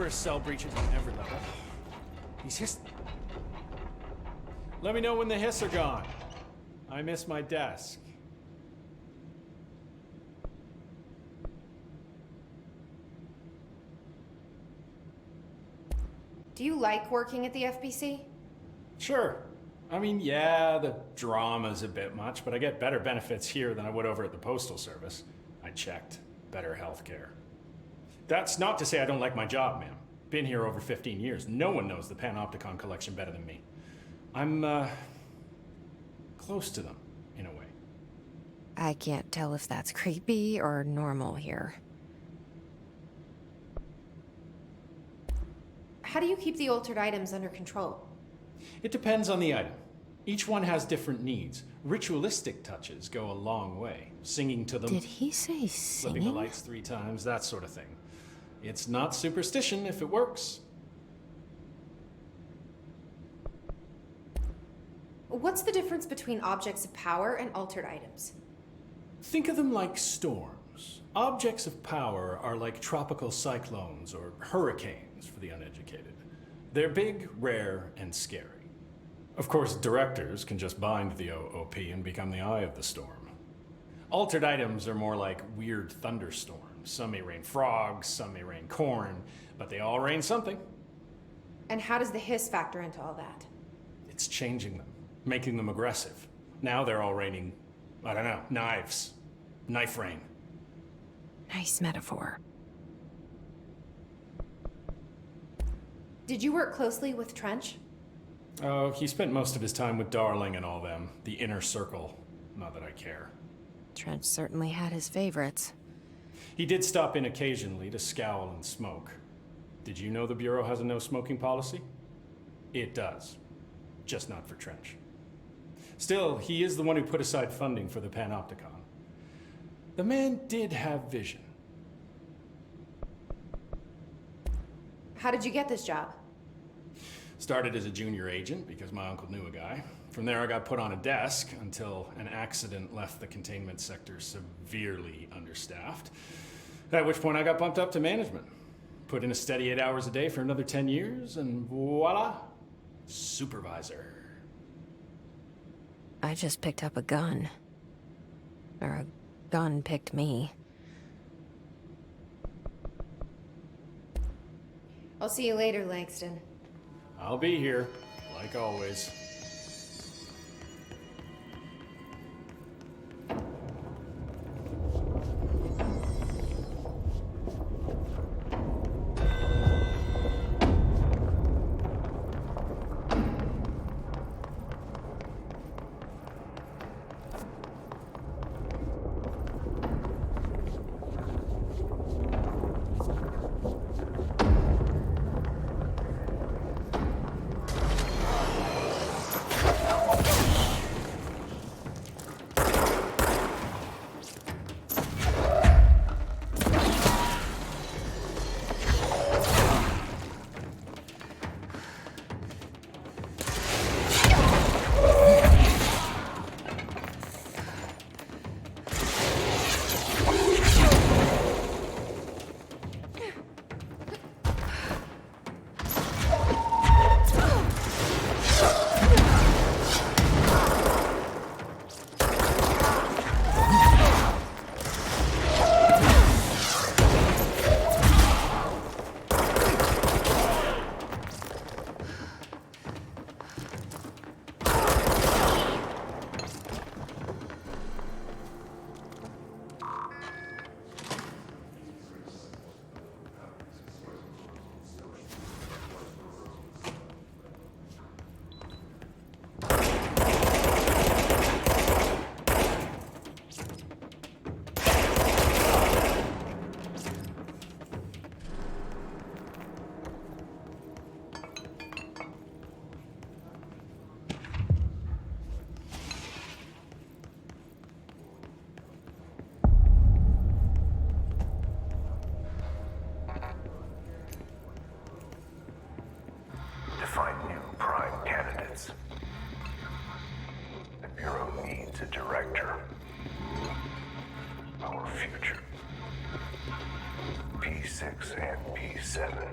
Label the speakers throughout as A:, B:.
A: numerous cell breaches on every level. These hiss... Let me know when the hiss are gone. I miss my desk.
B: Do you like working at the FBC?
A: Sure. I mean, yeah, the drama's a bit much, but I get better benefits here than I would over at the Postal Service. I checked. Better healthcare. That's not to say I don't like my job, ma'am. Been here over 15 years. No one knows the Panopticon collection better than me. I'm, close to them, in a way.
C: I can't tell if that's creepy or normal here.
B: How do you keep the altered items under control?
A: It depends on the item. Each one has different needs. Ritualistic touches go a long way. Singing to them.
C: Did he say
A: Flipping the
C: singing?
A: lights 3 times, that sort of thing. It's not superstition if it works.
B: What's the difference between objects of power and altered items?
A: Think of them like storms. Objects of power are like tropical cyclones or hurricanes for the uneducated. They're big, rare, and scary. Of course, directors can just bind the OOP and become the eye of the storm. Altered items are more like weird thunderstorms. Some may rain frogs, some may rain corn, but they all rain something.
B: And how does the hiss factor into all that?
A: It's changing them, making them aggressive. Now they're all raining, I don't know, knives. Knife rain.
C: Nice metaphor.
B: Did you work closely with Trench?
A: Oh, he spent most of his time with Darling and all them. The inner circle. Not that I care.
C: Trench certainly had his favorites.
A: He did stop in occasionally to scowl and smoke. Did you know the Bureau has a no smoking policy? It does. Just not for Trench. Still, he is the one who put aside funding for the Panopticon. The man did have vision.
B: How did you get this job?
A: Started as a junior agent because my uncle knew a guy. From there I got put on a desk until an accident left the containment sector severely understaffed. At which point I got bumped up to management. Put in a steady 8 hours a day for another 10 years and voila, supervisor.
C: I just picked up a gun. Or a gun picked me.
B: I'll see you later, Langston.
A: I'll be here, like always.
D: Find new prime candidates. The Bureau needs a director. Our future. P6 and P7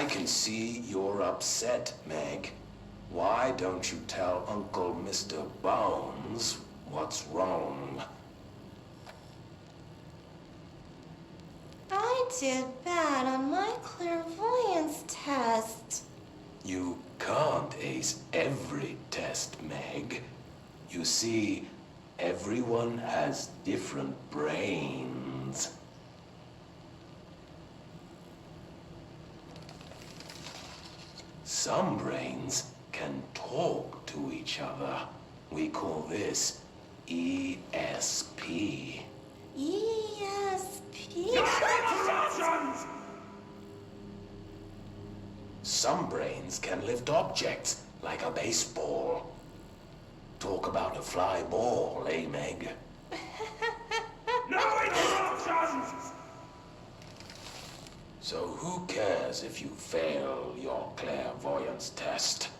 E: I can see you're upset, Meg. Why don't you tell Uncle Mr. Bones what's wrong?
F: I did bad on my clairvoyance test.
E: You can't ace every test, Meg. You see, everyone has different brains. Some brains can talk to each other. We call this ESP.
F: ESP.
E: Some brains can lift objects, like a baseball. Talk about a fly ball, eh, Meg?
G: No interruptions!
E: So who cares if you fail your clairvoyance test?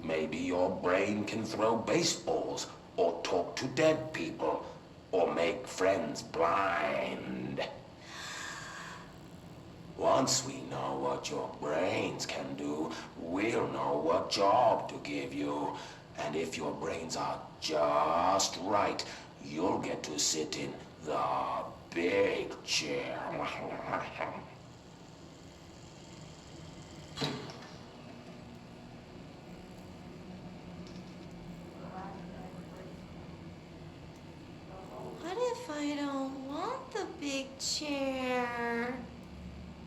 E: Maybe your brain can throw baseballs, or talk to dead people, or make friends blind. Once we know what your brains can do, we'll know what job to give you. And if your brains are just right, you'll get to sit in the big chair.
F: What if I don't want the big chair?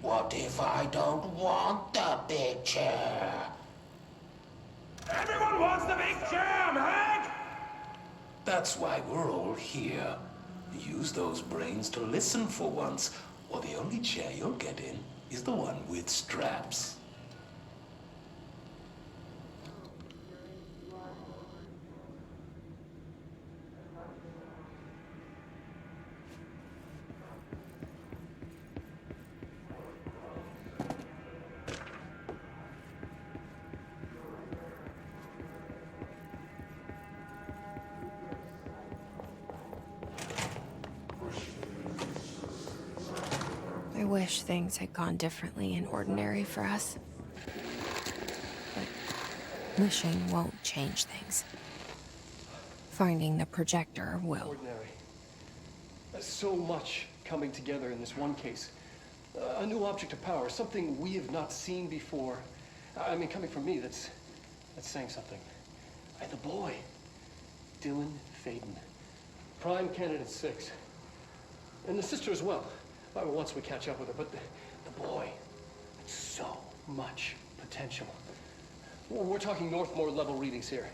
E: What if I don't want the big chair?
G: Everyone wants the big chair, Meg!
E: That's why we're all here. Use those brains to listen for once, or the only chair you'll get in is the one with straps.
C: I wish things had gone differently in Ordinary for us. But wishing won't change things. Finding the projector will.
H: Ordinary. So much coming together in this one case. A new object of power, something we have not seen before. I mean, coming from me, that's saying something. And the boy, Dylan Faden. Prime candidate 6. And the sister as well. Once we catch up with her, but the boy, so much potential. We're talking Northmore level readings here.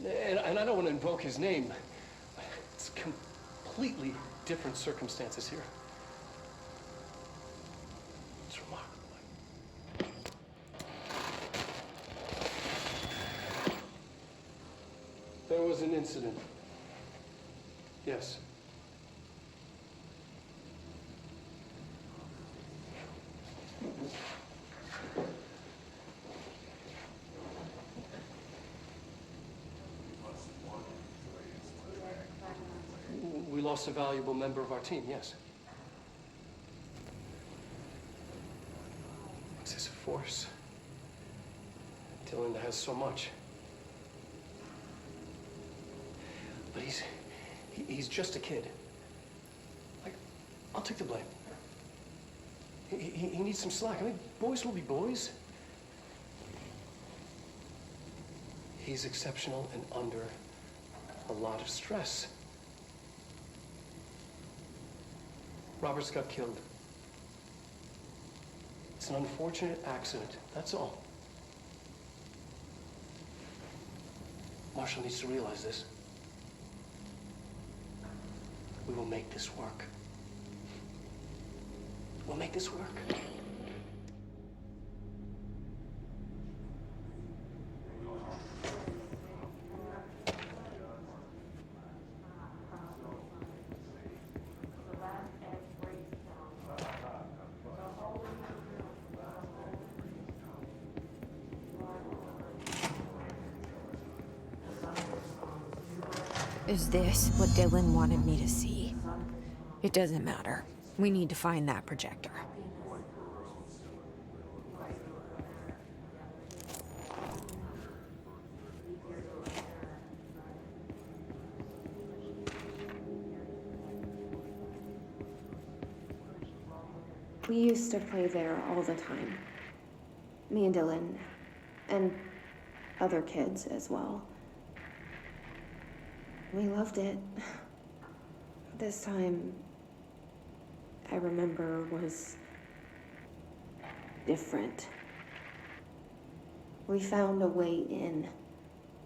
H: And I don't want to invoke his name. It's completely different circumstances here. It's remarkable. There was an incident. Yes. We lost a valuable member of our team, yes. Excessive force. Dylan has so much. But he's just a kid. I'll take the blame. He needs some slack. I mean, boys will be boys. He's exceptional and under a lot of stress. Roberts got killed. It's an unfortunate accident, that's all. Marshall needs to realize this. We will make this work. We'll make this work.
C: Is this what Dylan wanted me to see? It doesn't matter. We need to find that projector.
B: We used to play there all the time. Me and Dylan, and other kids as well. We loved it. This time, I remember, was different. We found a way in,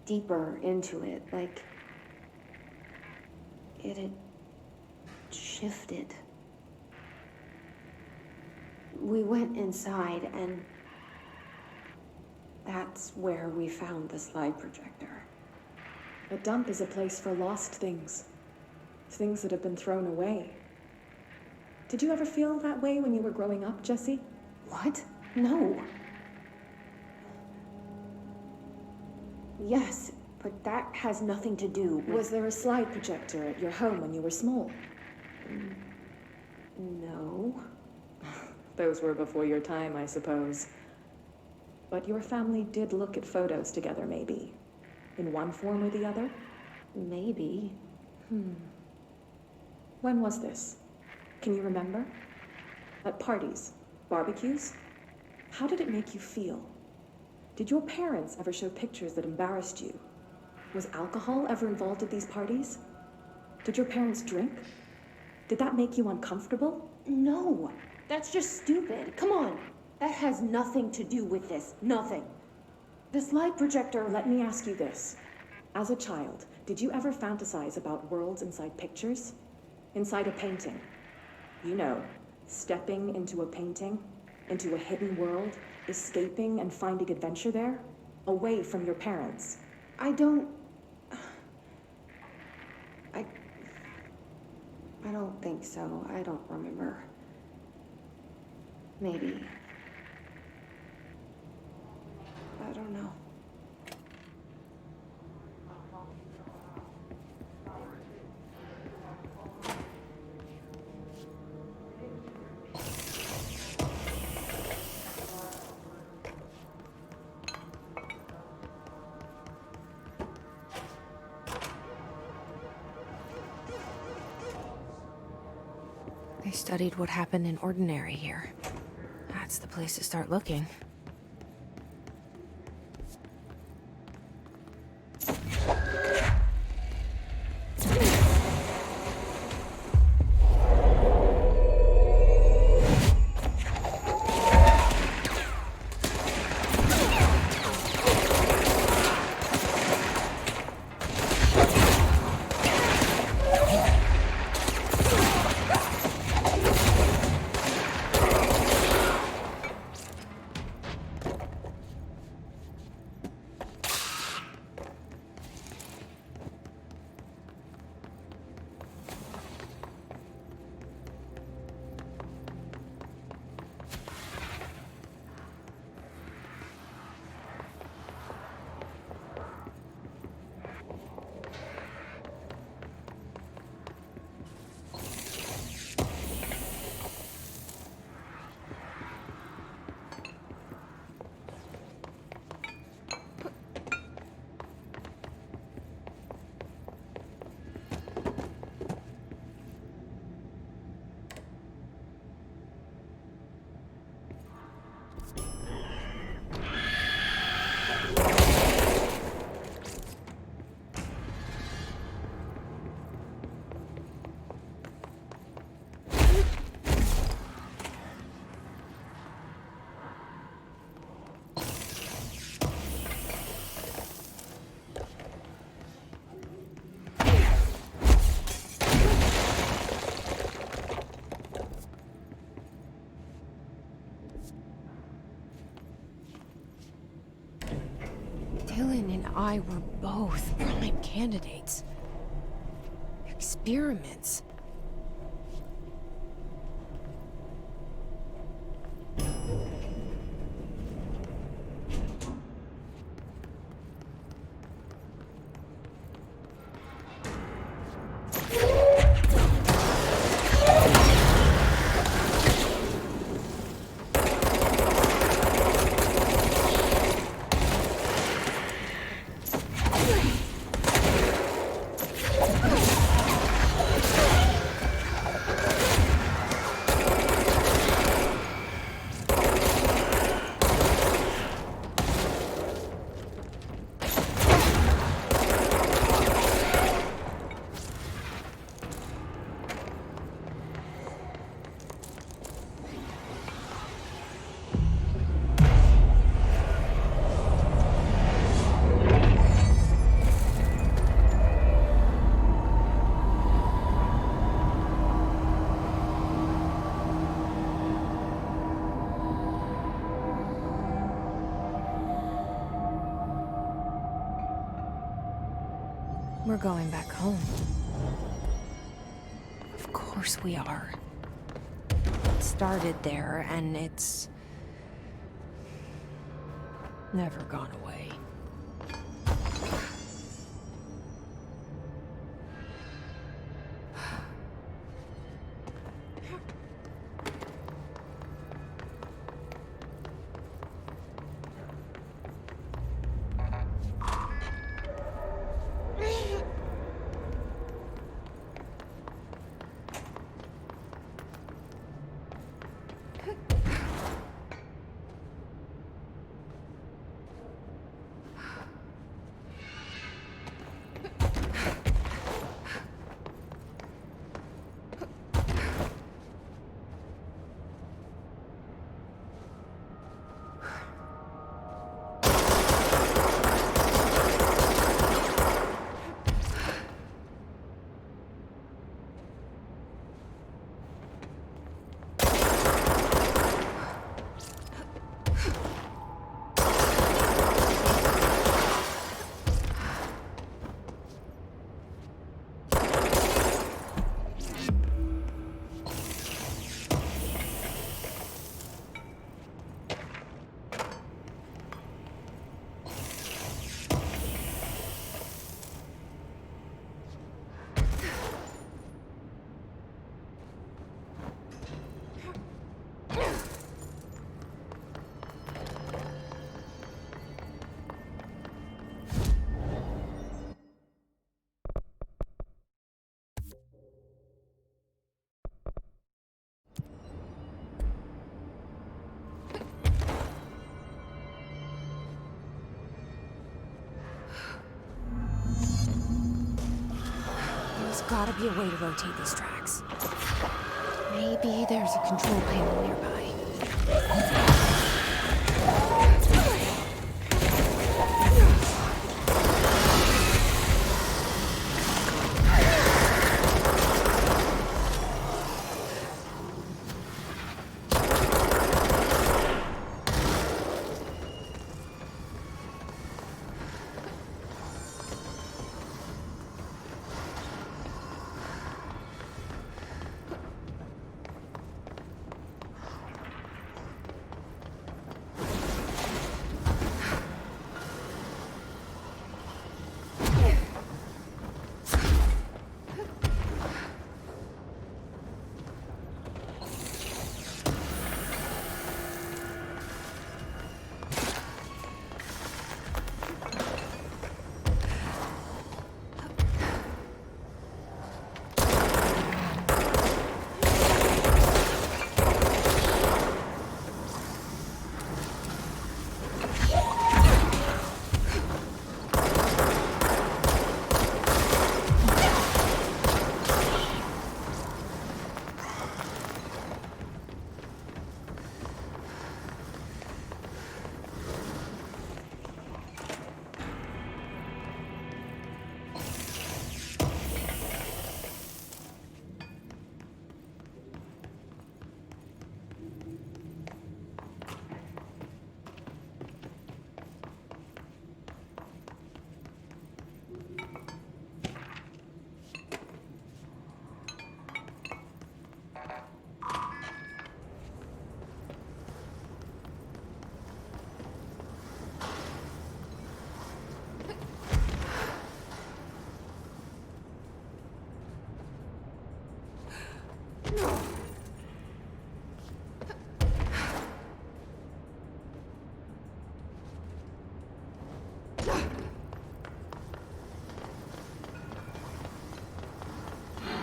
B: deeper into it, like it had shifted. We went inside, and that's where we found the slide projector.
I: A dump is a place for lost things. Things that have been thrown away. Did you ever feel that way when you were growing up, Jessie?
B: What? No. Yes, but that has nothing to do with...
I: Was there a slide projector at your home when you were small?
B: No.
I: Those were before your time, I suppose. But your family did look at photos together, maybe. In one form or the other?
B: Maybe.
I: When was this? Can you remember? At parties? Barbecues? How did it make you feel? Did your parents ever show pictures that embarrassed you? Was alcohol ever involved at these parties? Did your parents drink? Did that make you uncomfortable?
B: No. That's just stupid. Come on. That has nothing to do with this. Nothing.
I: The slide projector, let me ask you this. As a child, did you ever fantasize about worlds inside pictures? Inside a painting? You know, stepping into a painting, into a hidden world, escaping and finding adventure there, away from your parents.
B: I don't think so. I don't remember. Maybe. I don't know.
C: They studied what happened in Ordinary here. That's the place to start looking. Dylan and I were both prime candidates. Experiments. We're going back home. Of course we are. It started there, and it's never gone away. There's gotta be a way to rotate these tracks. Maybe there's a control panel nearby.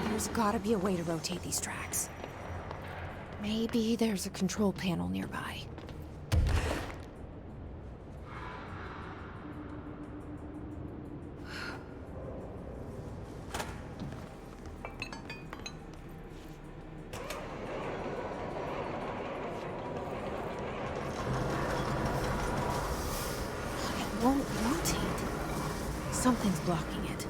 C: There's gotta be a way to rotate these tracks. Maybe there's a control panel nearby. It won't rotate. Something's blocking it.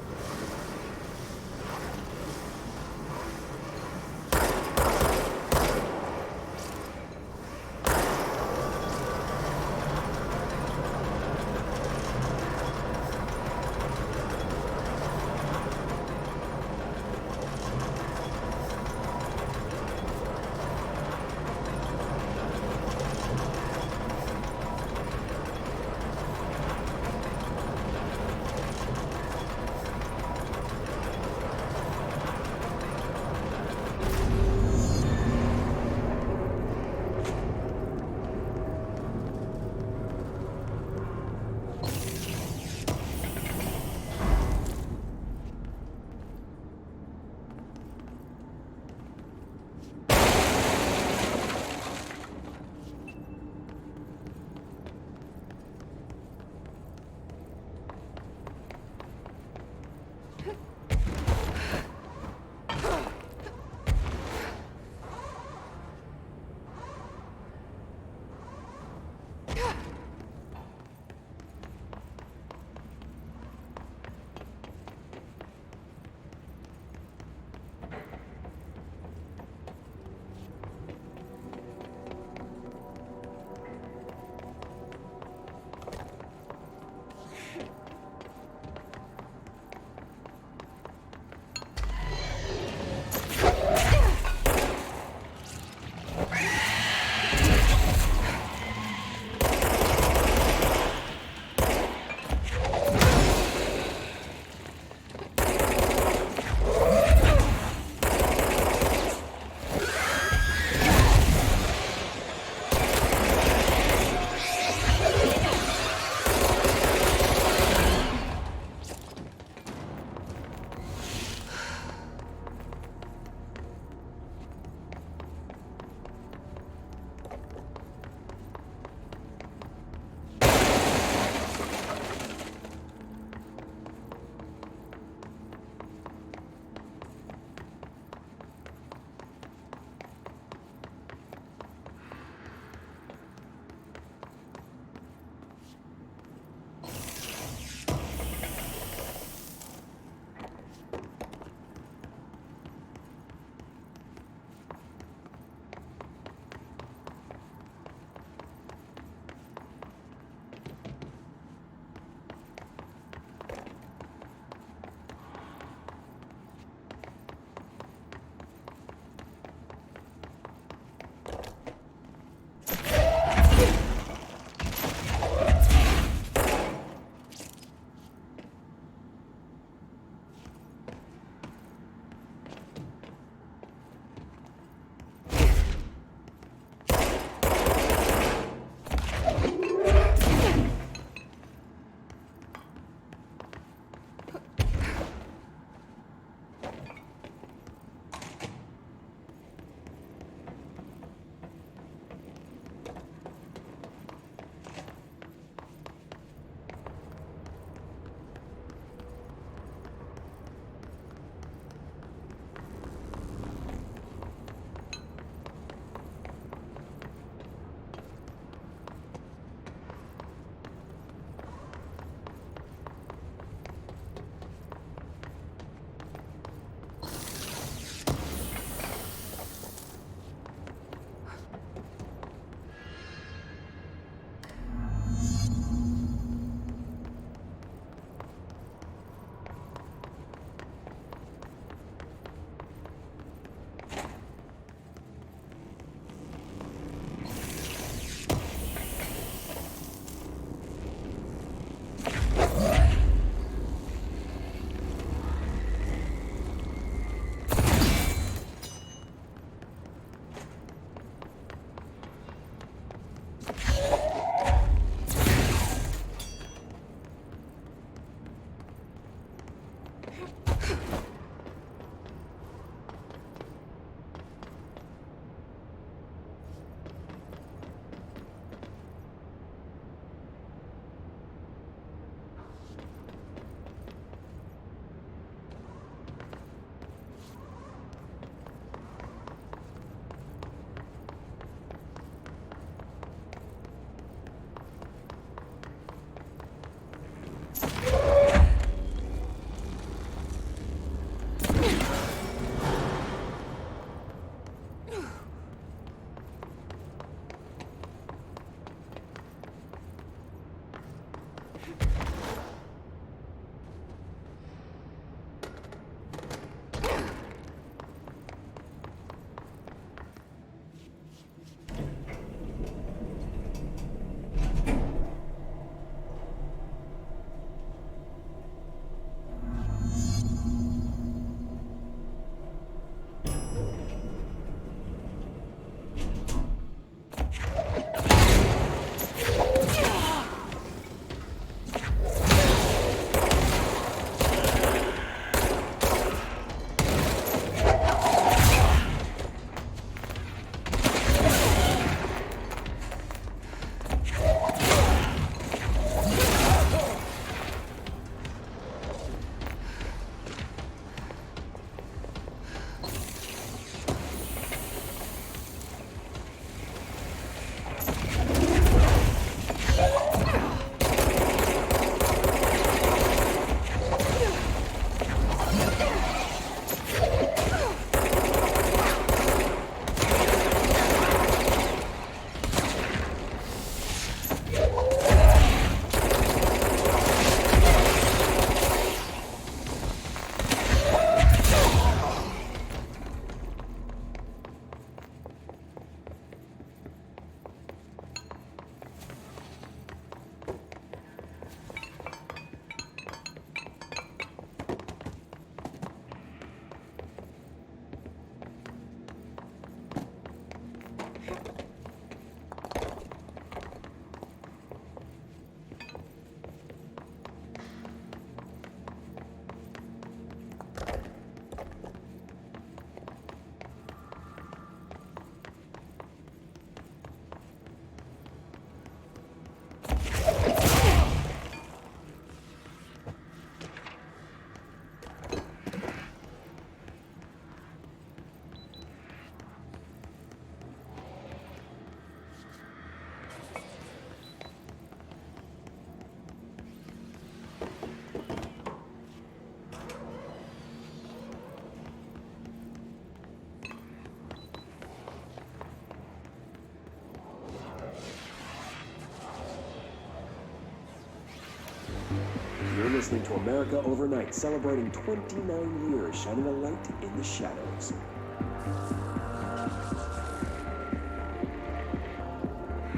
J: listening to America Overnight, celebrating 29 years, shining a light in the shadows.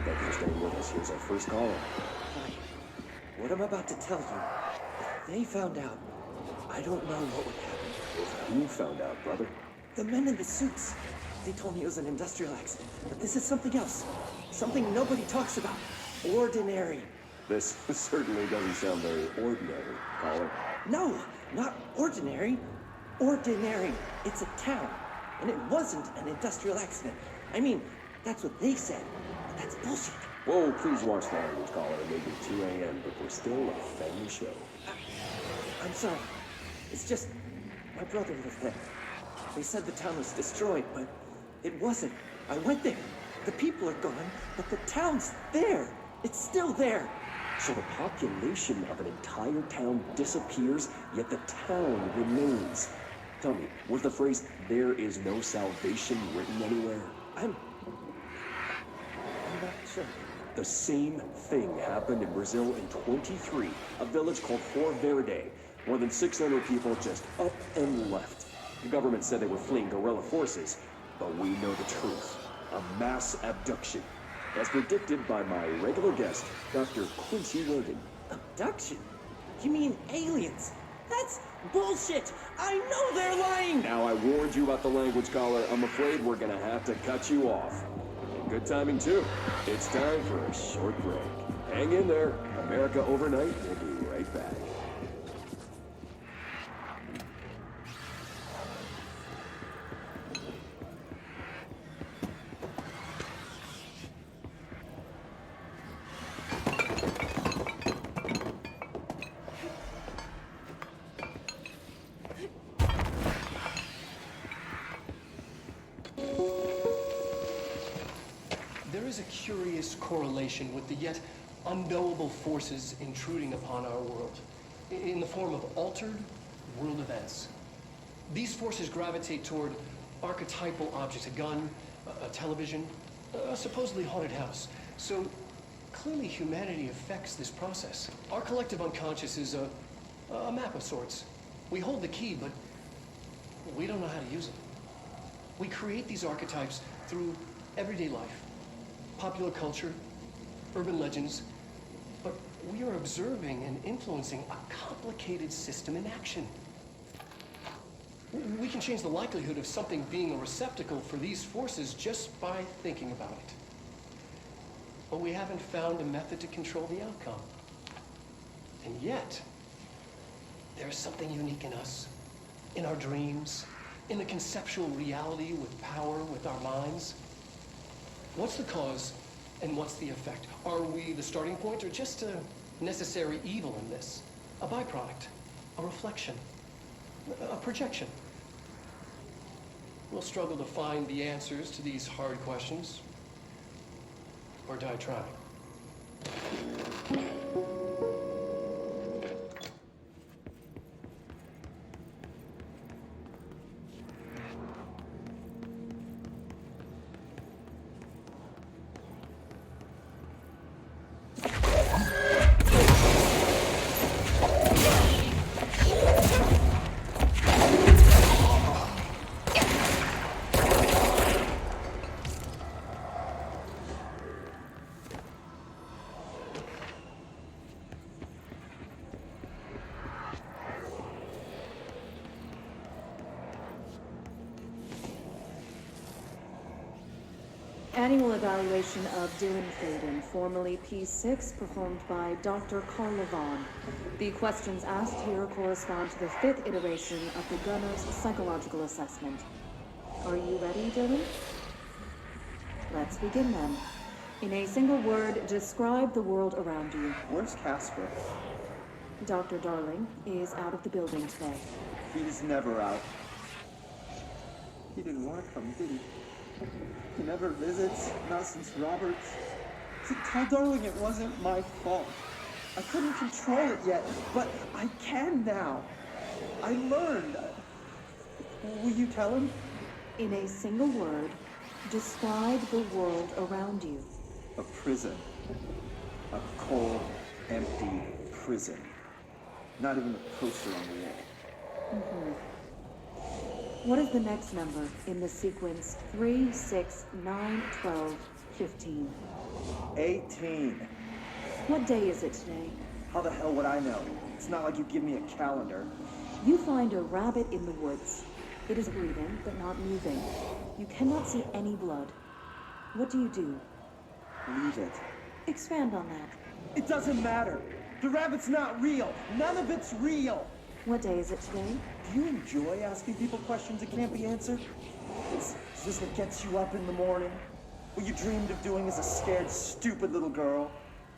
J: Thank you for staying with us. Here's our first caller.
K: Hi. What I'm about to tell you, if they found out, I don't know what would happen.
J: If you found out, brother.
K: The men in the suits. They told me it was an industrial accident, but this is something else. Something nobody talks about. Ordinary.
J: This certainly doesn't sound very ordinary, caller.
K: No, not ordinary. Ordinary. It's a town. And it wasn't an industrial accident. I mean, that's what they said. But that's bullshit.
J: Whoa, please watch the language, caller. It may be 2 a.m., but we're still a family show.
K: I'm sorry. It's just, my brother lived there. They said the town was destroyed, but it wasn't. I went there. The people are gone, but the town's there. It's still there.
J: So the population of an entire town disappears, yet the town remains. Tell me, was the phrase, "there is no salvation," written anywhere?
K: I'm not sure.
J: The same thing happened in Brazil in 23, a village called Fort Verde. More than 600 people just up and left. The government said they were fleeing guerrilla forces, but we know the truth. A mass abduction. As predicted by my regular guest, Dr. Quincy Rogan.
K: Abduction? You mean aliens? That's bullshit! I know they're lying!
J: Now, I warned you about the language, caller. I'm afraid we're gonna have to cut you off. And good timing, too. It's time for a short break. Hang in there. America Overnight will be right back.
H: is a curious correlation with the yet unknowable forces intruding upon our world in the form of altered world events. These forces gravitate toward archetypal objects, a gun, a television, a supposedly haunted house. So clearly humanity affects this process. Our collective unconscious is a map of sorts. We hold the key, but we don't know how to use it. We create these archetypes through everyday life, popular culture, urban legends, but we are observing and influencing a complicated system in action. We can change the likelihood of something being a receptacle for these forces just by thinking about it. But we haven't found a method to control the outcome. And yet, there's something unique in us, in our dreams, in the conceptual reality with power, with our minds. What's the cause and what's the effect? Are we the starting point or just a necessary evil in this? A byproduct, a reflection, a projection? We'll struggle to find the answers to these hard questions, or die trying.
I: Annual evaluation of Dylan Faden, formerly P6, performed by Dr. Carla Vaughn. The questions asked here correspond to the 5th iteration of the Gunner's psychological assessment. Are you ready, Dylan? Let's begin then. In a single word, describe the world around you.
K: Where's Casper?
I: Dr. Darling is out of the building today.
K: He's never out. He didn't want to come, did he? He never visits, not since Roberts. See, tell Darling it wasn't my fault. I couldn't control it yet, but I can now. I learned. Will you tell him?
I: In a single word, describe the world around you.
K: A prison. A cold, empty prison. Not even a poster on the wall.
I: Mm-hmm. What is the next number in the sequence 3, 6, 9, 12, 15?
K: 18.
I: What day is it today?
K: How the hell would I know? It's not like you give me a calendar.
I: You find a rabbit in the woods. It is breathing, but not moving. You cannot see any blood. What do you do?
K: Leave it.
I: Expand on that.
K: It doesn't matter. The rabbit's not real. None of it's real.
I: What day is it today?
K: Do you enjoy asking people questions that can't be answered? Is this what gets you up in the morning? What you dreamed of doing as a scared, stupid little girl?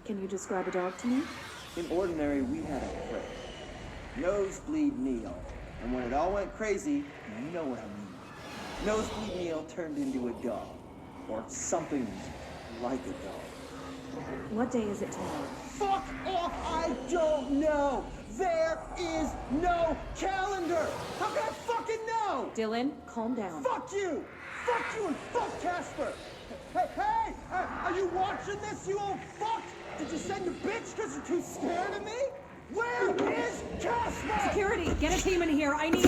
I: Can you describe a dog to me?
K: In Ordinary, we had a critter. Nosebleed Neil. And when it all went crazy, you know what I mean. Nosebleed Neil turned into a dog. Or something like a dog.
I: What day is it tomorrow?
K: Fuck off! I don't know! There is no calendar! How can I fucking know?
I: Dylan, calm down.
K: Fuck you! Fuck you and fuck Casper! Hey! Are you watching this, you old fuck? Did you send your bitch because you're too scared of me? Where is Casper?
I: Security, get a team in here. I need...